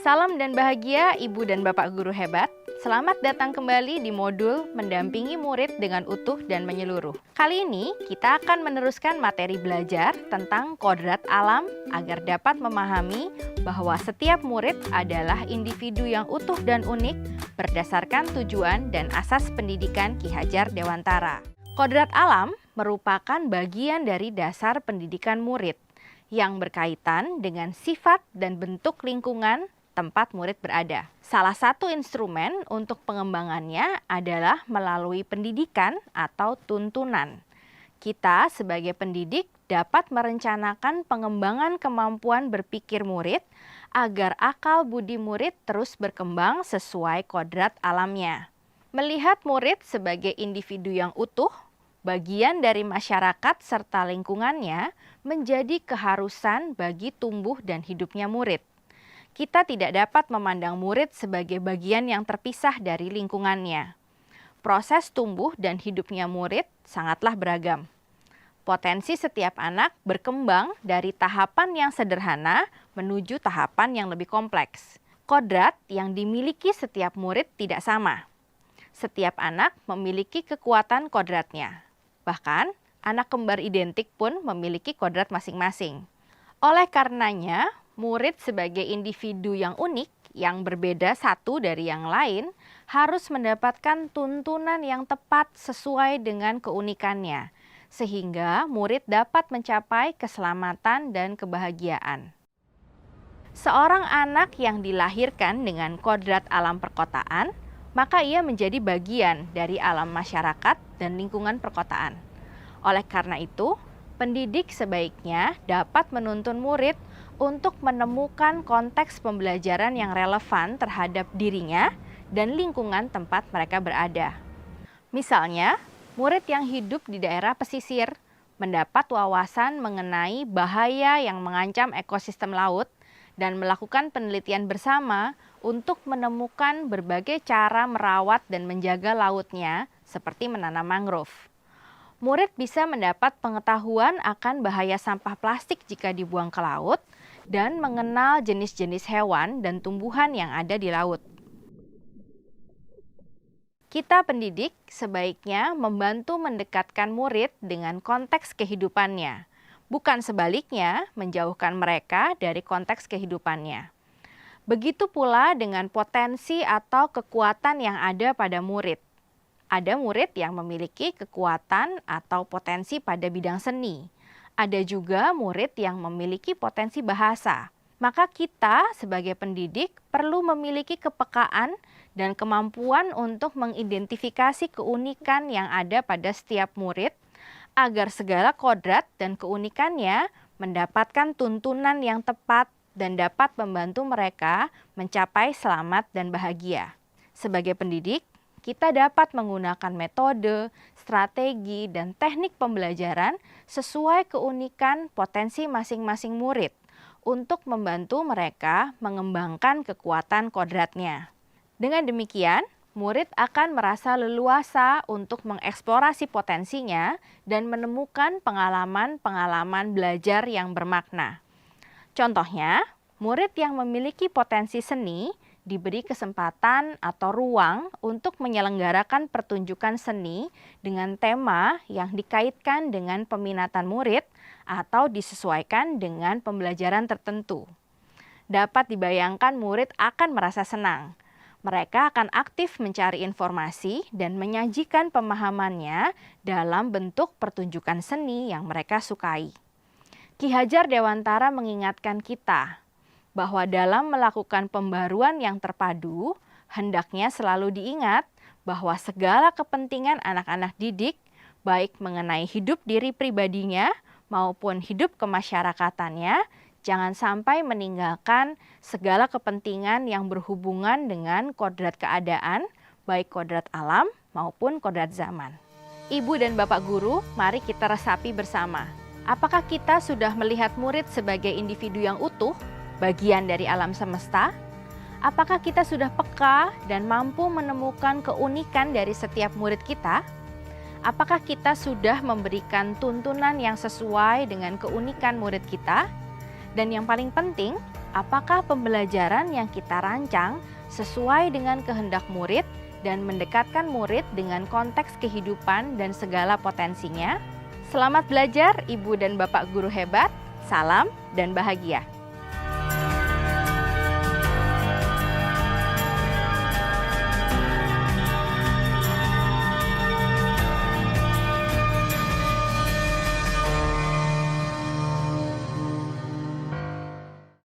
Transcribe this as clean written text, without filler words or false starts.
Salam dan bahagia Ibu dan Bapak Guru hebat. Selamat datang kembali di modul Mendampingi Murid dengan Utuh dan Menyeluruh. Kali ini kita akan meneruskan materi belajar tentang kodrat alam agar dapat memahami bahwa setiap murid adalah individu yang utuh dan unik berdasarkan tujuan dan asas pendidikan Ki Hajar Dewantara. Kodrat alam merupakan bagian dari dasar pendidikan murid yang berkaitan dengan sifat dan bentuk lingkungan tempat murid berada. Salah satu instrumen untuk pengembangannya adalah melalui pendidikan atau tuntunan. Kita sebagai pendidik dapat merencanakan pengembangan kemampuan berpikir murid agar akal budi murid terus berkembang sesuai kodrat alamnya. Melihat murid sebagai individu yang utuh, bagian dari masyarakat serta lingkungannya menjadi keharusan bagi tumbuh dan hidupnya murid. Kita tidak dapat memandang murid sebagai bagian yang terpisah dari lingkungannya. Proses tumbuh dan hidupnya murid sangatlah beragam. Potensi setiap anak berkembang dari tahapan yang sederhana menuju tahapan yang lebih kompleks. Kodrat yang dimiliki setiap murid tidak sama. Setiap anak memiliki kekuatan kodratnya. Bahkan, anak kembar identik pun memiliki kodrat masing-masing. Oleh karenanya, murid sebagai individu yang unik, yang berbeda satu dari yang lain, harus mendapatkan tuntunan yang tepat sesuai dengan keunikannya, sehingga murid dapat mencapai keselamatan dan kebahagiaan. Seorang anak yang dilahirkan dengan kodrat alam perkotaan, maka ia menjadi bagian dari alam masyarakat dan lingkungan perkotaan. Oleh karena itu, pendidik sebaiknya dapat menuntun murid untuk menemukan konteks pembelajaran yang relevan terhadap dirinya dan lingkungan tempat mereka berada. Misalnya, murid yang hidup di daerah pesisir mendapat wawasan mengenai bahaya yang mengancam ekosistem laut dan melakukan penelitian bersama untuk menemukan berbagai cara merawat dan menjaga lautnya seperti menanam mangrove. Murid bisa mendapat pengetahuan akan bahaya sampah plastik jika dibuang ke laut dan mengenal jenis-jenis hewan dan tumbuhan yang ada di laut. Kita pendidik sebaiknya membantu mendekatkan murid dengan konteks kehidupannya, bukan sebaliknya menjauhkan mereka dari konteks kehidupannya. Begitu pula dengan potensi atau kekuatan yang ada pada murid. Ada murid yang memiliki kekuatan atau potensi pada bidang seni. Ada juga murid yang memiliki potensi bahasa. Maka kita sebagai pendidik perlu memiliki kepekaan dan kemampuan untuk mengidentifikasi keunikan yang ada pada setiap murid agar segala kodrat dan keunikannya mendapatkan tuntunan yang tepat dan dapat membantu mereka mencapai selamat dan bahagia. Sebagai pendidik, kita dapat menggunakan metode, strategi, dan teknik pembelajaran sesuai keunikan potensi masing-masing murid untuk membantu mereka mengembangkan kekuatan kodratnya. Dengan demikian, murid akan merasa leluasa untuk mengeksplorasi potensinya dan menemukan pengalaman-pengalaman belajar yang bermakna. Contohnya, murid yang memiliki potensi seni diberi kesempatan atau ruang untuk menyelenggarakan pertunjukan seni dengan tema yang dikaitkan dengan peminatan murid atau disesuaikan dengan pembelajaran tertentu. Dapat dibayangkan murid akan merasa senang. Mereka akan aktif mencari informasi dan menyajikan pemahamannya dalam bentuk pertunjukan seni yang mereka sukai. Ki Hajar Dewantara mengingatkan kita bahwa dalam melakukan pembaruan yang terpadu, hendaknya selalu diingat bahwa segala kepentingan anak-anak didik, baik mengenai hidup diri pribadinya maupun hidup kemasyarakatannya, jangan sampai meninggalkan segala kepentingan yang berhubungan dengan kodrat keadaan, baik kodrat alam maupun kodrat zaman. Ibu dan Bapak Guru, mari kita resapi bersama. Apakah kita sudah melihat murid sebagai individu yang utuh, bagian dari alam semesta? Apakah kita sudah peka dan mampu menemukan keunikan dari setiap murid kita? Apakah kita sudah memberikan tuntunan yang sesuai dengan keunikan murid kita? Dan yang paling penting, apakah pembelajaran yang kita rancang sesuai dengan kehendak murid dan mendekatkan murid dengan konteks kehidupan dan segala potensinya? Selamat belajar, Ibu dan Bapak guru hebat. Salam dan bahagia.